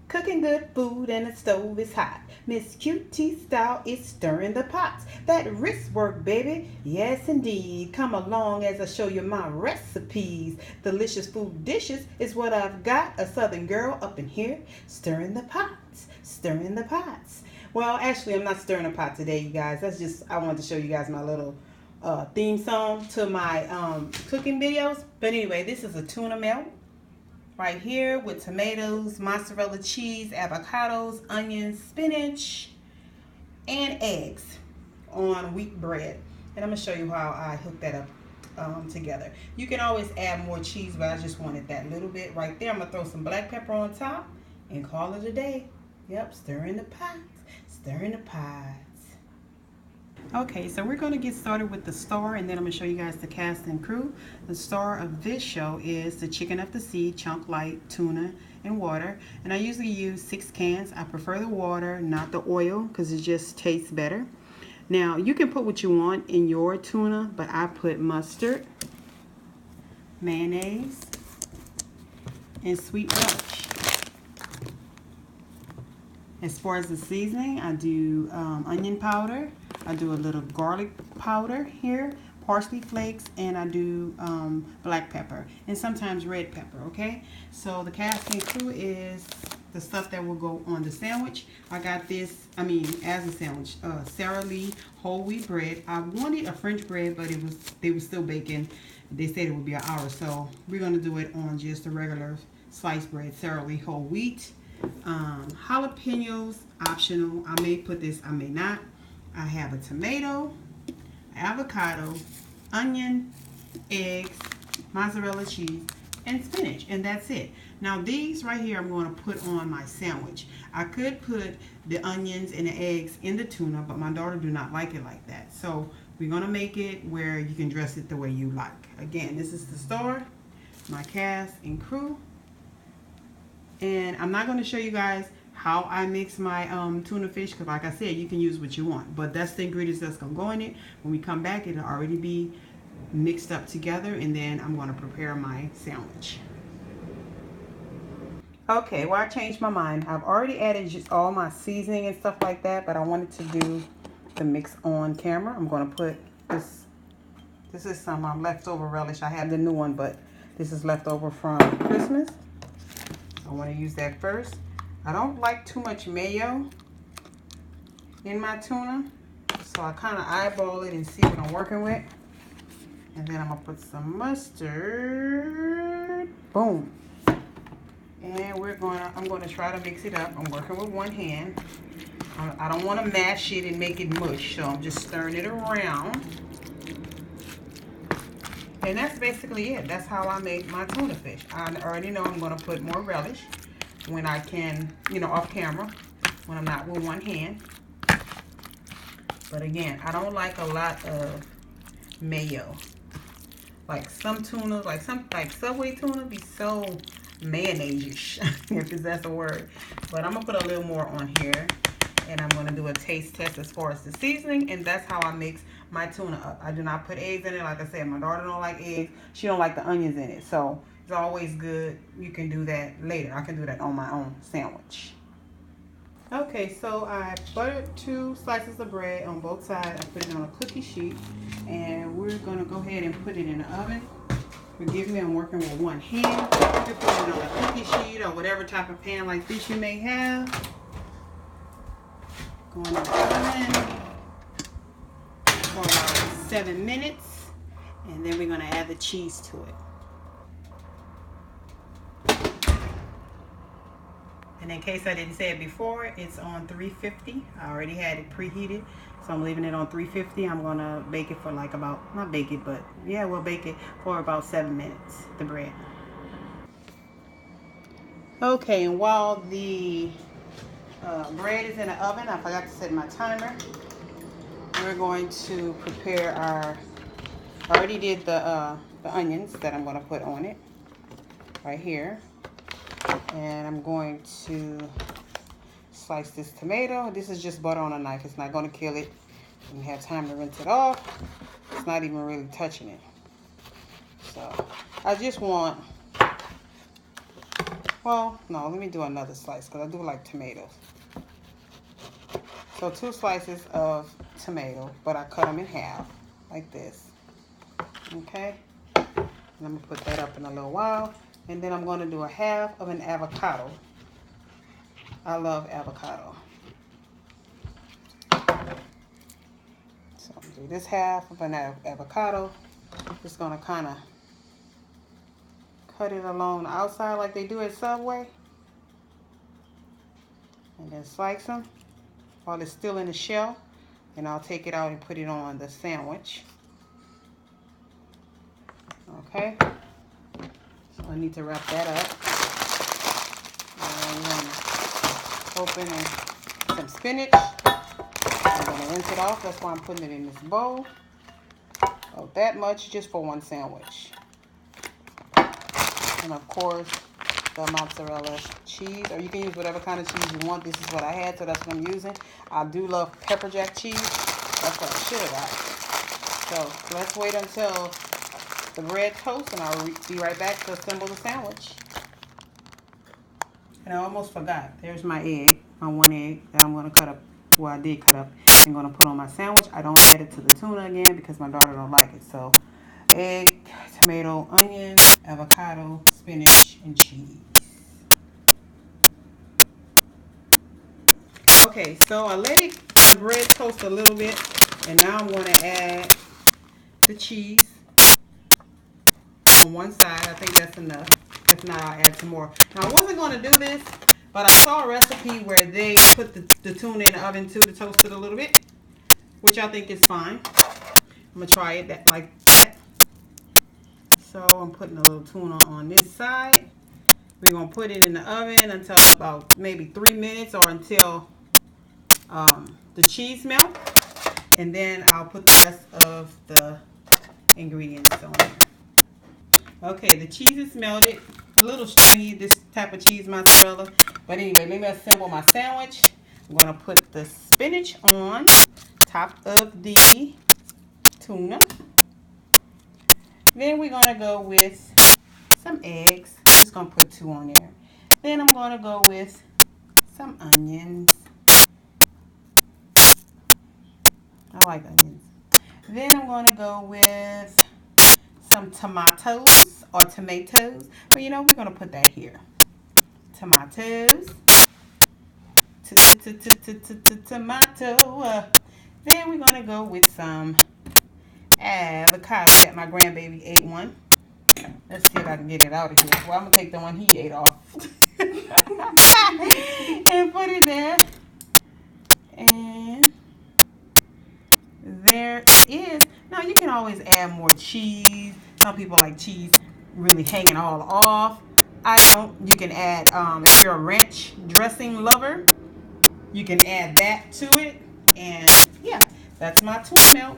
Cooking good food and the stove is hot. MsQtStyle is stirring the pots. That wrist work, baby. Yes, indeed. Come along as I show you my recipes. Delicious food dishes is what I've got. A southern girl up in here stirring the pots. Stirring the pots. Well, actually, I'm not stirring a pot today, you guys. I wanted to show you guys my little theme song to my cooking videos. But anyway, this is a tuna melt right here with tomatoes, mozzarella cheese, avocados, onions, spinach, and eggs on wheat bread. And I'm going to show you how I hook that up together. You can always add more cheese, but I just wanted that little bit right there. I'm going to throw some black pepper on top and call it a day. Yep, stirring the pots, stirring the pots. Okay, so we're going to get started with the star, and then I'm going to show you guys the cast and crew. The star of this show is the chicken of the sea, chunk light, tuna, and water. And I usually use 6 cans. I prefer the water, not the oil, because it just tastes better. Now, you can put what you want in your tuna, but I put mustard, mayonnaise, and sweet relish. As far as the seasoning, I do onion powder. I do a little garlic powder here, parsley flakes, and I do black pepper and sometimes red pepper, okay? So the cast and crew is the stuff that will go on the sandwich. I got this, as a sandwich, Sara Lee whole wheat bread. I wanted a French bread, but they were still baking. They said it would be an hour, so we're gonna do it on just a regular sliced bread, Sara Lee whole wheat. Jalapenos, optional. I may put this, I may not. I have a tomato, avocado, onion, eggs, mozzarella cheese, and spinach, and that's it. Now these right here I'm going to put on my sandwich. I could put the onions and the eggs in the tuna, but my daughter do not like it like that. So we're going to make it where you can dress it the way you like. Again, this is the star, my cast and crew. And I'm not going to show you guys how I mix my tuna fish, because like I said, you can use what you want, but that's the ingredients that's going to go in it. When we come back, it'll already be mixed up together, and then I'm going to prepare my sandwich. Okay, well, I changed my mind. I've already added just all my seasoning and stuff like that, but I wanted to do the mix on camera. I'm going to put this is some leftover relish. I have the new one, but this is leftover from Christmas. I want to use that first. I don't like too much mayo in my tuna, so I kind of eyeball it and see what I'm working with. And then I'm going to put some mustard. Boom. And I'm going to try to mix it up. I'm working with one hand. I don't want to mash it and make it mush, so I'm just stirring it around. And that's basically it. That's how I make my tuna fish. I already know I'm going to put more relish when I can, off camera, when I'm not with one hand. But again, I don't like a lot of mayo. Like some tuna, like Subway tuna be so mayonnaise-ish, if that's a word. But I'm going to put a little more on here. And I'm going to do a taste test as far as the seasoning. And that's how I mix my tuna up. I do not put eggs in it. Like I said, my daughter don't like eggs. She don't like the onions in it. So it's always good. You can do that later. I can do that on my own sandwich. Okay, so I buttered 2 slices of bread on both sides. I put it on a cookie sheet. And we're going to go ahead and put it in the oven. Forgive me, I'm working with one hand. You can put it on a cookie sheet or whatever type of pan like this you may have. Going in the oven for about 7 minutes, and then we're going to add the cheese to it. And in case I didn't say it before, it's on 350. I already had it preheated, so I'm leaving it on 350. I'm going to bake it for like about, not bake it, but yeah, we'll bake it for about 7 minutes, the bread. Okay, and while the bread is in the oven, I forgot to set my timer. We're going to prepare I already did the onions that I'm going to put on it right here. And I'm going to slice this tomato. This is just butter on a knife. It's not going to kill it. You have time to rinse it off. It's not even really touching it. So I just want Well, no, let me do another slice because I do like tomatoes. So 2 slices of tomato, but I cut them in half like this. Okay, and I'm gonna put that up in a little while, and then I'm going to do a half of an avocado. I love avocado. So I'm gonna do this half of an avocado. Just gonna kind of cut it along the outside like they do at Subway, and then slice them while it's still in the shell, and I'll take it out and put it on the sandwich. Okay, so I need to wrap that up. And I'm open some spinach. I'm going to rinse it off. That's why I'm putting it in this bowl. Oh, that much just for one sandwich. And of course, the mozzarella cheese, or you can use whatever kind of cheese you want. This is what I had, so that's what I'm using. I do love pepper jack cheese. That's what I should have got. So let's wait until the bread toast, and I'll be right back to assemble the sandwich. And I almost forgot. There's my egg, my 1 egg that I'm going to cut up. Well, I did cut up. I'm going to put on my sandwich. I don't add it to the tuna again because my daughter don't like it. So, egg, tomato, onion, avocado, spinach, and cheese. Okay, so I let the bread toast a little bit, and now I'm going to add the cheese on one side. I think that's enough. If not, I'll add some more. Now, I wasn't going to do this, but I saw a recipe where they put the tuna in the oven too to toast it a little bit, which I think is fine. I'm going to try it like that. So I'm putting a little tuna on this side. We're going to put it in the oven until about maybe 3 minutes, or until the cheese melt. And then I'll put the rest of the ingredients on it. Okay, the cheese is melted. A little stringy, this type of cheese, mozzarella. But anyway, let me assemble my sandwich. I'm going to put the spinach on top of the tuna. Then we're going to go with some eggs. Just going to put 2 on there. Then I'm going to go with some onions. I like onions. Then I'm going to go with some tomatoes or tomatoes. But you know, we're going to put that here. Tomatoes. Tomato. Then we're going to go with some avocado that my grandbaby ate one. Let's see if I can get it out of here. Well, I'm going to take the one he ate off. And put it there. And there it is. Now, you can always add more cheese. Some people like cheese really hanging all off. I don't. You can add, if you're a ranch dressing lover, you can add that to it. And yeah, that's my tuna melt.